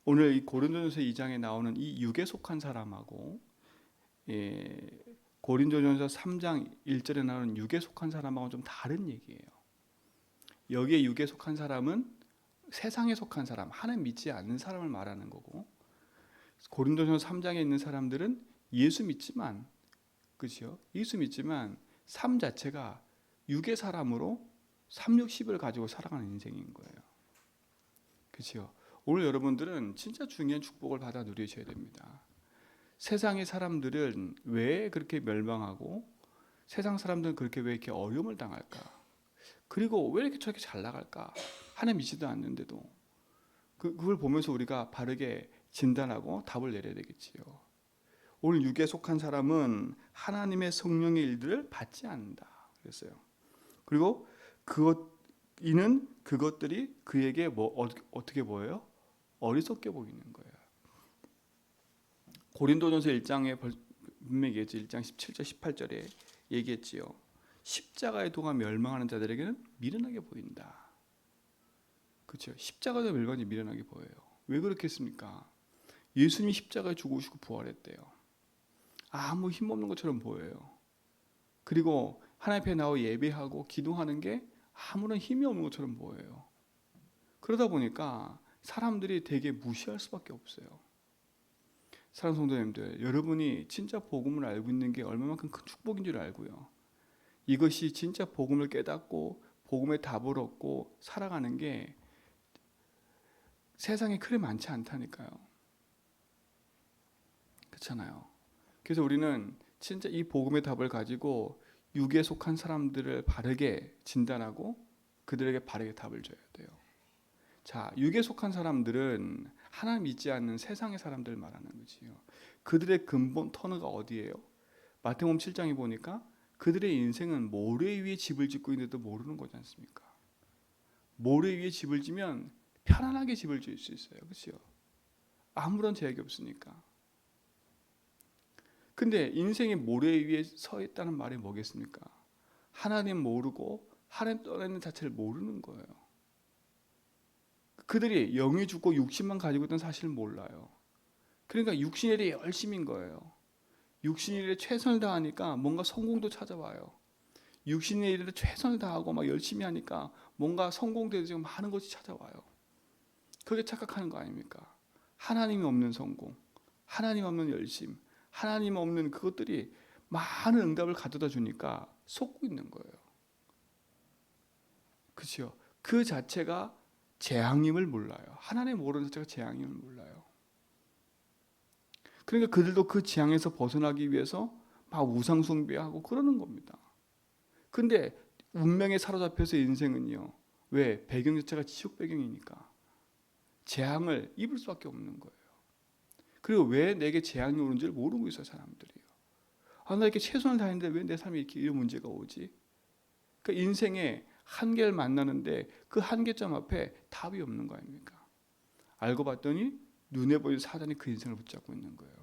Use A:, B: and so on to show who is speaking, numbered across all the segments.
A: 오늘 이 고린도전서 2장에 나오는 이 육에 속한 사람하고 고린도전서 3장 1절에 나오는 육에 속한 사람하고는 좀 다른 얘기예요. 여기에 육에 속한 사람은 세상에 속한 사람, 하나님 믿지 않는 사람을 말하는 거고, 고린도전서 3장에 있는 사람들은 예수 믿지만, 그렇죠? 예수 믿지만 삶 자체가 육의 사람으로 3, 6, 10을 가지고 살아가는 인생인 거예요. 그렇죠? 오늘 여러분들은 진짜 중요한 축복을 받아 누리셔야 됩니다. 세상의 사람들은 왜 그렇게 멸망하고 세상 사람들은 그렇게 왜 이렇게 어려움을 당할까? 그리고 왜 이렇게 저렇게 잘 나갈까? 하나님 믿지도 않는데도 그걸 보면서 우리가 바르게 진단하고 답을 내려야 되겠지요. 오늘 육에 속한 사람은 하나님의 성령의 일들을 받지 않는다 그랬어요. 그리고 이는 그것들이 그에게 어떻게 보여요? 어리석게 보이는 거예요. 고린도전서 1장에 분명히 얘기했죠. 1장 17절 18절에 얘기했지요. 십자가의 도가 멸망하는 자들에게는 미련하게 보인다. 그렇죠? 십자가의 멸망이 미련하게 보여요. 왜 그렇겠습니까? 예수님이 십자가에 죽으시고 부활했대요. 아무 힘없는 것처럼 보여요. 그리고 하나님 앞에 나와 예배하고 기도하는 게 아무런 힘이 없는 것처럼 보여요. 그러다 보니까 사람들이 되게 무시할 수밖에 없어요. 사랑하는 성도님들, 여러분이 진짜 복음을 알고 있는 게 얼마만큼 큰 축복인 줄 알고요. 이것이 진짜 복음을 깨닫고 복음의 답을 얻고 살아가는 게 세상에 그리 많지 않다니까요. 그렇잖아요. 그래서 우리는 진짜 이 복음의 답을 가지고 육에 속한 사람들을 바르게 진단하고 그들에게 바르게 답을 줘야 돼요. 자, 육에 속한 사람들은 하나님 믿지 않는 세상의 사람들 말하는 거지요. 그들의 근본 터너가 어디예요? 마태복음 7장에 보니까 그들의 인생은 모래 위에 집을 짓고 있는데도 모르는 거지 않습니까? 모래 위에 집을 지면 편안하게 집을 지을 수 있어요. 그렇죠? 아무런 제약이 없으니까. 근데 인생의 모래 위에 서 있다는 말이 뭐겠습니까? 하나님 모르고 하나님 떠나는 자체를 모르는 거예요. 그들이 영이 죽고 육신만 가지고 있던 사실을 몰라요. 그러니까 육신의 일에 열심인 거예요. 육신의 일에 최선을 다하니까 뭔가 성공도 찾아와요. 육신의 일에 최선을 다하고 막 열심히 하니까 뭔가 성공되지 많은 것이 찾아와요. 그게 착각하는 거 아닙니까? 하나님이 없는 성공, 하나님 없는 열심, 하나님 없는 그것들이 많은 응답을 가져다 주니까 속고 있는 거예요. 그렇죠? 그 자체가 재앙임을 몰라요. 하나님 모르는 자체가 재앙임을 몰라요. 그러니까 그들도 그 재앙에서 벗어나기 위해서 막 우상 숭배하고 그러는 겁니다. 근데 운명에 사로잡혀서 인생은요. 왜? 배경 자체가 지옥 배경이니까 재앙을 입을 수밖에 없는 거예요. 그리고 왜 내게 재앙이 오는지를 모르고 있어요, 사람들이요. 나 이렇게 최선을 다했는데 왜 내 삶에 이렇게 이런 문제가 오지? 그러니까 인생에 한계를 만나는데 그 한계점 앞에 답이 없는 거 아닙니까? 알고 봤더니 눈에 보이는 사단이 그 인생을 붙잡고 있는 거예요.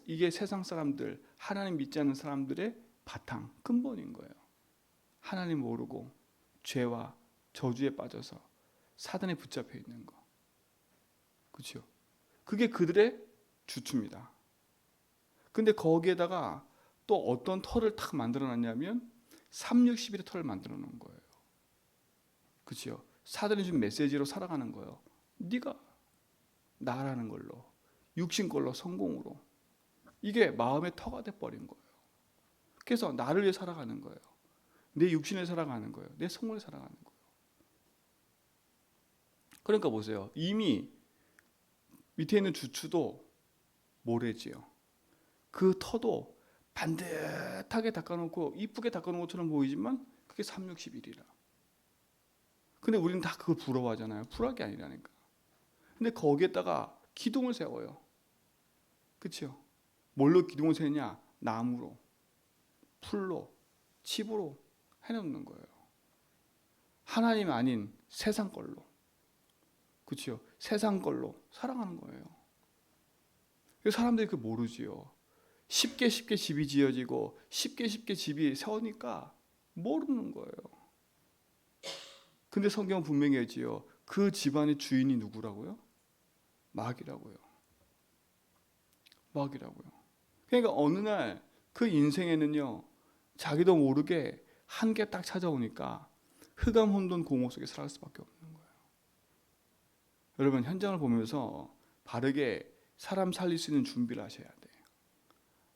A: 이게 세상 사람들, 하나님 믿지 않는 사람들의 바탕, 근본인 거예요. 하나님 모르고 죄와 저주에 빠져서 사단에 붙잡혀 있는 거. 그렇죠? 그게 그들의 주투입니다. 근데 거기에다가 또 어떤 털을 탁 만들어 놨냐면 360일의 털을 만들어 놓은 거예요. 그렇죠? 사단이 준 메시지로 살아가는 거예요. 네가 나라는 걸로, 육신 걸로, 성공으로. 이게 마음의 터가 돼버린 거예요. 그래서 나를 위해 살아가는 거예요. 내 육신에 살아가는 거예요. 내 성공에 살아가는 거예요. 그러니까 보세요. 이미 밑에 있는 주추도 모래지요. 그 터도 반듯하게 닦아놓고 이쁘게 닦아놓은 것처럼 보이지만 그게 360일이라. 근데 우리는 다 그걸 부러워하잖아요. 불화가 아니라니까. 근데 거기에다가 기둥을 세워요. 그렇죠? 뭘로 기둥을 세느냐? 나무로, 풀로, 칩으로 해놓는 거예요. 하나님 아닌 세상 걸로. 그렇죠? 세상 걸로 살아가는 거예요. 사람들이 그걸 모르지요. 쉽게 집이 지어지고 쉽게 집이 세우니까 모르는 거예요. 근데 성경은 분명히 했지요. 그 집안의 주인이 누구라고요? 마귀라고요. 마귀라고요. 그러니까 어느 날 그 인생에는요, 자기도 모르게 한계 딱 찾아오니까 흑암 혼돈 공허 속에 살아갈 수밖에 없는 거예요. 여러분, 현장을 보면서 바르게 사람 살릴 수 있는 준비를 하셔야 돼요.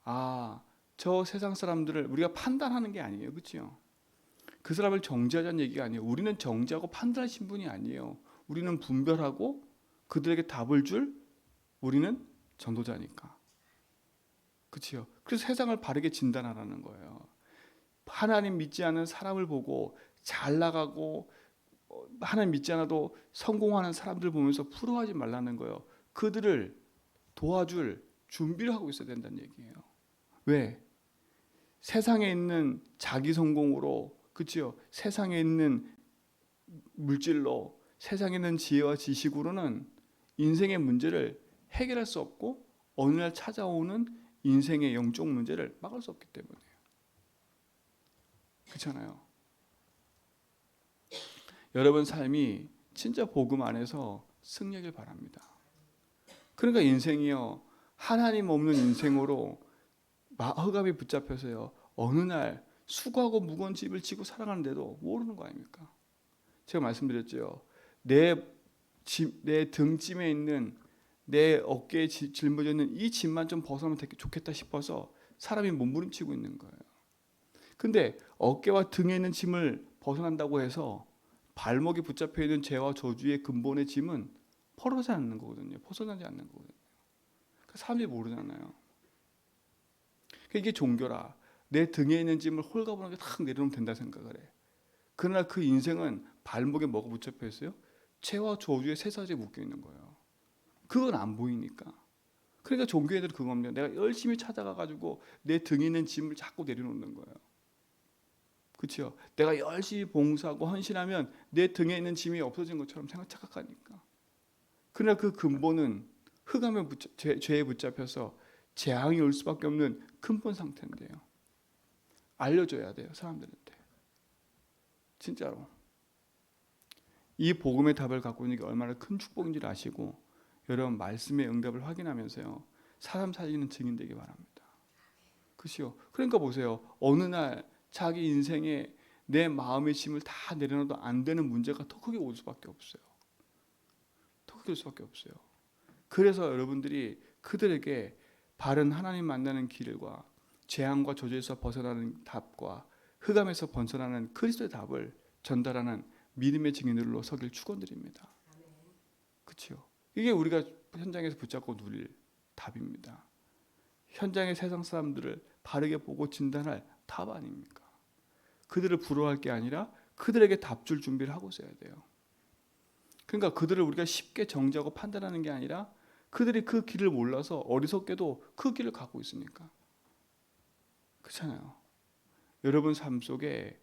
A: 아, 저 세상 사람들을 우리가 판단하는 게 아니에요. 그렇죠? 그 사람을 정죄하자는 얘기가 아니에요. 우리는 정죄하고 판단하신 분이 아니에요. 우리는 분별하고 그들에게 답을 줄 우리는 전도자니까. 그렇죠? 그래서 세상을 바르게 진단하라는 거예요. 하나님 믿지 않는 사람을 보고 잘 나가고 하나님 믿지 않아도 성공하는 사람들 보면서 부러워하지 말라는 거예요. 그들을 도와줄 준비를 하고 있어야 된다는 얘기예요. 왜? 세상에 있는 자기 성공으로, 그렇죠? 세상에 있는 물질로, 세상에 있는 지혜와 지식으로는 인생의 문제를 해결할 수 없고 어느 날 찾아오는 인생의 영적 문제를 막을 수 없기 때문에요. 그렇잖아요. 여러분 삶이 진짜 복음 안에서 승리하길 바랍니다. 그러니까 인생이요, 하나님 없는 인생으로 흑암에 붙잡혀서요, 어느 날 수고하고 무거운 집을 지고 살아가는데도 모르는 거 아닙니까? 제가 말씀드렸죠. 내 등짐에 있는, 내 어깨에 짊어져 있는 이 짐만 좀 벗어나면 좋겠다 싶어서 사람이 몸부림치고 있는 거예요. 근데 어깨와 등에 있는 짐을 벗어난다고 해서 발목에 붙잡혀 있는 죄와 저주의 근본의 짐은 벗어나지 않는 거거든요. 그러니까 사람들이 모르잖아요. 그러니까 이게 종교라. 내 등에 있는 짐을 홀가분하게 탁 내려놓으면 된다 생각을 해. 그러나 그 인생은 발목에 뭐가 붙잡혀 있어요? 죄와 저주의 쇠사슬에 묶여 있는 거예요. 그건 안 보이니까. 그러니까 종교인들은 그겁니다. 내가 열심히 찾아가가지고 내 등에 있는 짐을 자꾸 내려놓는 거예요. 그렇죠? 내가 열심히 봉사하고 헌신하면 내 등에 있는 짐이 없어진 것처럼 착각하니까. 그러나 그 근본은 흑암에 죄에 붙잡혀서 재앙이 올 수밖에 없는 근본 상태인데요. 알려줘야 돼요, 사람들한테. 진짜로. 이 복음의 답을 갖고 있는 게 얼마나 큰 축복인지를 아시고 여러분 말씀의 응답을 확인하면서요, 사람 살리는 증인 되기 바랍니다. 그렇죠? 그러니까 보세요. 어느 날 자기 인생에 내 마음의 짐을 다 내려놔도 안 되는 문제가 더 크게 올 수밖에 없어요. 더 크게 올 수밖에 없어요. 그래서 여러분들이 그들에게 바른 하나님 만나는 길과 재앙과 저주에서 벗어나는 답과 흑암에서 벗어나는 그리스도의 답을 전달하는 믿음의 증인으로 서길 축원드립니다. 그렇죠? 이게 우리가 현장에서 붙잡고 누릴 답입니다. 현장의 세상 사람들을 바르게 보고 진단할 답 아닙니까? 그들을 부러워할 게 아니라 그들에게 답 줄 준비를 하고 있어야 돼요. 그러니까 그들을 우리가 쉽게 정죄하고 판단하는 게 아니라 그들이 그 길을 몰라서 어리석게도 그 길을 가고 있으니까. 그렇잖아요. 여러분 삶 속에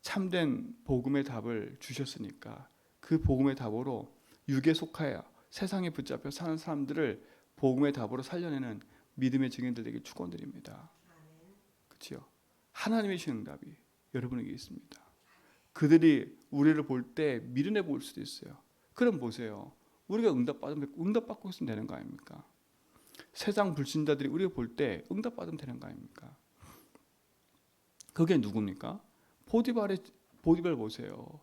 A: 참된 복음의 답을 주셨으니까 그 복음의 답으로 육에 속하여 세상에 붙잡혀 사는 사람들을 복음의 답으로 살려내는 믿음의 증인들 되길 축원드립니다. 그렇죠? 하나님의 응답이 여러분에게 있습니다. 그들이 우리를 볼 때 미련해 보일 수도 있어요. 그럼 보세요. 우리가 응답받고 있으면 되는 거 아닙니까? 세상 불신자들이 우리를 볼 때 응답받으면 되는 거 아닙니까? 그게 누굽니까? 보디발 보세요.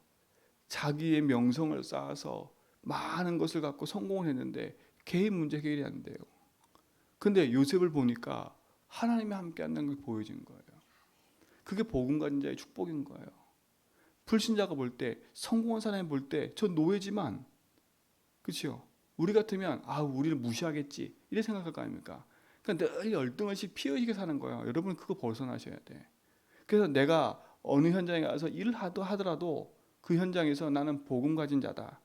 A: 자기의 명성을 쌓아서 많은 것을 갖고 성공을 했는데 개인 문제 해결이 안 돼요. 근데 요셉을 보니까 하나님이 함께 한다는 게 보여진 거예요. 그게 복음 가진 자의 축복인 거예요. 불신자가 볼 때, 성공한 사람이 볼 때 저 노예지만, 그렇죠? 우리 같으면 우리를 무시하겠지 이래 생각할 거 아닙니까? 그러니까 늘 열등의식 피의식에 사는 거예요. 여러분 그거 벗어나셔야 돼. 그래서 내가 어느 현장에 가서 일을 하더라도 그 현장에서 나는 복음 가진 자다.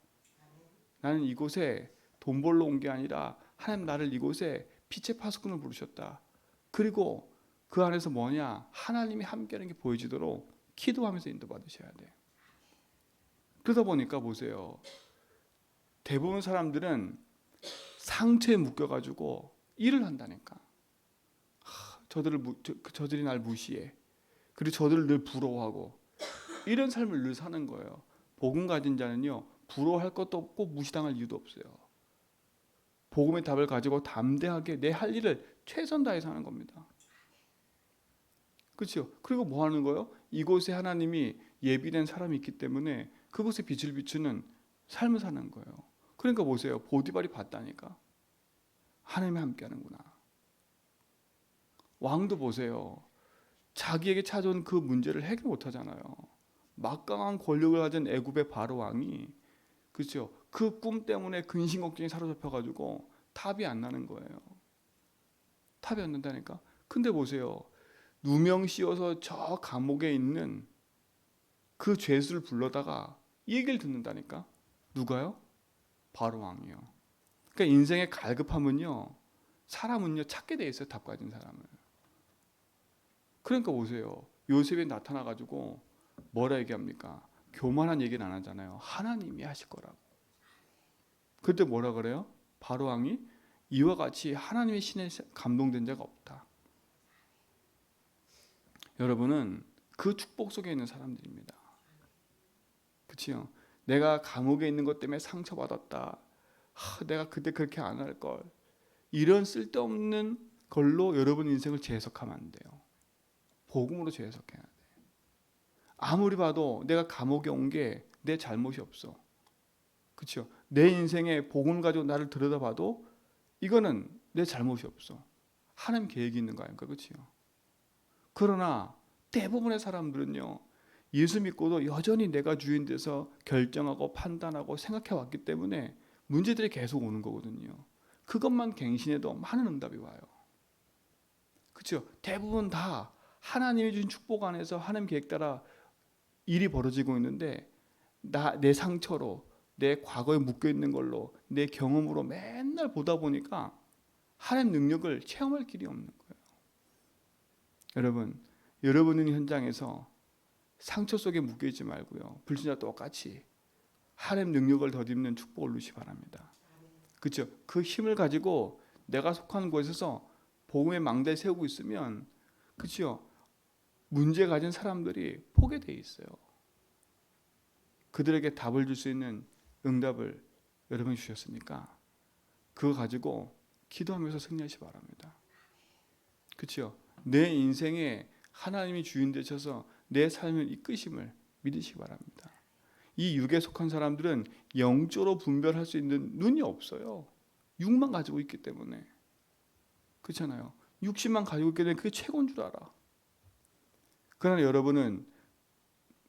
A: 나는 이곳에 돈 벌러 온 게 아니라 하나님 나를 이곳에 빛의 파수꾼을 부르셨다. 그리고 그 안에서 뭐냐? 하나님이 함께하는 게 보여지도록 기도하면서 인도받으셔야 돼. 그러다 보니까 보세요. 대부분 사람들은 상처에 묶여가지고 일을 한다니까. 저들이 날 무시해. 그리고 저들을 늘 부러워하고 이런 삶을 늘 사는 거예요. 복음 가진 자는요, 부러워할 것도 없고 무시당할 이유도 없어요. 복음의 답을 가지고 담대하게 내 할 일을 최선 다해서 하는 겁니다. 그렇죠? 그리고 뭐 하는 거예요? 이곳에 하나님이 예비된 사람이 있기 때문에 그곳에 빛을 비추는 삶을 사는 거예요. 그러니까 보세요. 보디발이 봤다니까. 하나님이 함께 하는구나. 왕도 보세요. 자기에게 찾아온 그 문제를 해결 못 하잖아요. 막강한 권력을 가진 애굽의 바로 왕이, 그렇죠? 그 꿈 때문에 근심 걱정이 사로잡혀가지고 답이 안 나는 거예요. 답이 안 난다니까. 근데 보세요. 누명 씌워서 저 감옥에 있는 그 죄수를 불러다가 이 얘기를 듣는다니까. 누가요? 바로 왕이요. 그러니까 인생의 갈급함은요, 사람은요 찾게 돼 있어요. 답 가진 사람을. 그러니까 보세요. 요셉이 나타나가지고 뭐라 얘기합니까? 교만한 얘기는 안 하잖아요. 하나님이 하실 거라고. 그때 뭐라 그래요? 바로 왕이 이와 같이 하나님의 신에 감동된 자가 없다. 여러분은 그 축복 속에 있는 사람들입니다. 그렇죠? 내가 감옥에 있는 것 때문에 상처받았다. 내가 그때 그렇게 안 할 걸. 이런 쓸데없는 걸로 여러분 인생을 재해석하면 안 돼요. 복음으로 재해석해야 돼. 아무리 봐도 내가 감옥에 온 게 내 잘못이 없어. 그렇죠? 내 인생에 복음을 가지고 나를 들여다봐도 이거는 내 잘못이 없어. 하나님 계획이 있는 거 아닙니까? 그렇죠? 그러나 대부분의 사람들은요, 예수 믿고도 여전히 내가 주인 돼서 결정하고 판단하고 생각해 왔기 때문에 문제들이 계속 오는 거거든요. 그것만 갱신해도 많은 응답이 와요. 그렇죠? 대부분 다 하나님이 준 축복 안에서 하나님 계획 따라 일이 벌어지고 있는데 내 상처로, 내 과거에 묶여 있는 걸로, 내 경험으로 맨날 보다 보니까 하나님 능력을 체험할 길이 없는 거예요. 여러분 있는 현장에서 상처 속에 묶여 있지 말고요. 불신자 똑같이 하나님 능력을 덧입는 축복을 누리시 바랍니다. 그렇죠? 그 힘을 가지고 내가 속한 곳에서 복음의 망대를 세우고 있으면, 그렇죠? 문제 가진 사람들이 포기돼 있어요. 그들에게 답을 줄 수 있는 응답을 여러분이 주셨으니까 그거 가지고 기도하면서 승리하시 바랍니다. 그렇죠? 내 인생에 하나님이 주인 되셔서 내 삶을 이끄심을 믿으시기 바랍니다. 이 육에 속한 사람들은 영적으로 분별할 수 있는 눈이 없어요. 육만 가지고 있기 때문에. 그렇잖아요. 육신만 가지고 있기 때문에 그게 최고인 줄 알아. 그러나 여러분은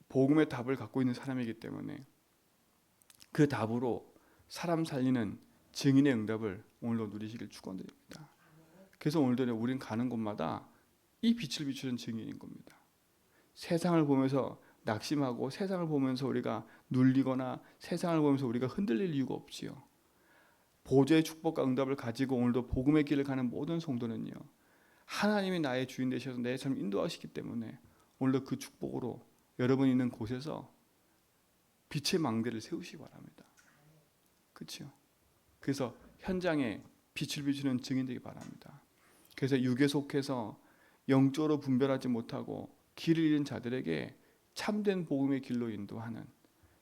A: 복음의 답을 갖고 있는 사람이기 때문에 그 답으로 사람 살리는 증인의 응답을 오늘도 누리시길 축원드립니다. 그래서 오늘도 우리는 가는 곳마다 이 빛을 비추는 증인인 겁니다. 세상을 보면서 낙심하고 세상을 보면서 우리가 눌리거나 세상을 보면서 우리가 흔들릴 이유가 없지요. 보좌의 축복과 응답을 가지고 오늘도 복음의 길을 가는 모든 성도는요, 하나님이 나의 주인 되셔서 내 삶을 인도하시기 때문에 오늘도 그 축복으로 여러분 있는 곳에서 빛의 망대를 세우시기 바랍니다. 그렇죠? 그래서 현장에 빛을 비추는 증인 되기 바랍니다. 그래서 육에 속해서 영적으로 분별하지 못하고 길을 잃은 자들에게 참된 복음의 길로 인도하는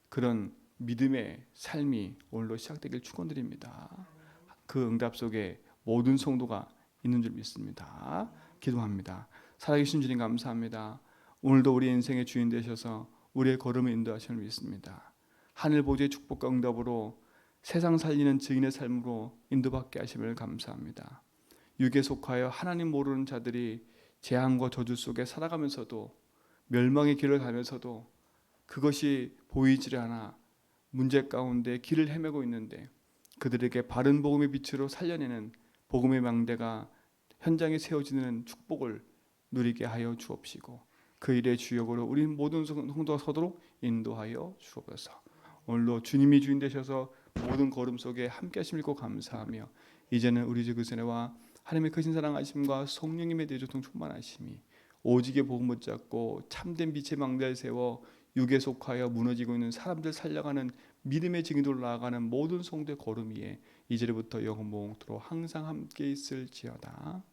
A: 그런 믿음의 삶이 오늘로 시작되길 축원드립니다. 그 응답 속에 모든 성도가 있는 줄 믿습니다. 기도합니다. 살아계신 주님 감사합니다. 오늘도 우리 인생의 주인 되셔서 우리의 걸음을 인도하시는 줄 믿습니다. 하늘 보좌의 축복과 응답으로 세상 살리는 증인의 삶으로 인도받게 하심을 감사합니다. 육에 속하여 하나님 모르는 자들이 재앙과 저주 속에 살아가면서도 멸망의 길을 가면서도 그것이 보이지 않아 문제 가운데 길을 헤매고 있는데 그들에게 바른 복음의 빛으로 살려내는 복음의 망대가 현장에 세워지는 축복을 누리게 하여 주옵시고 그 일의 주역으로 우리 모든 성도가 서도록 인도하여 주옵소서. 오늘도 주님이 주인 되셔서 모든 걸음 속에 함께 하심을 감사하며 이제는 우리 주 그리스도와 하나님의 크신 사랑하심과 성령님의 대조통 충만하심이 오직의 복음 붙잡고 참된 빛의 망대를 세워 육에 속하여 무너지고 있는 사람들 살려가는 믿음의 증인으로 나아가는 모든 성도의 걸음 위에 이제부터 영원토록 항상 함께 있을지어다.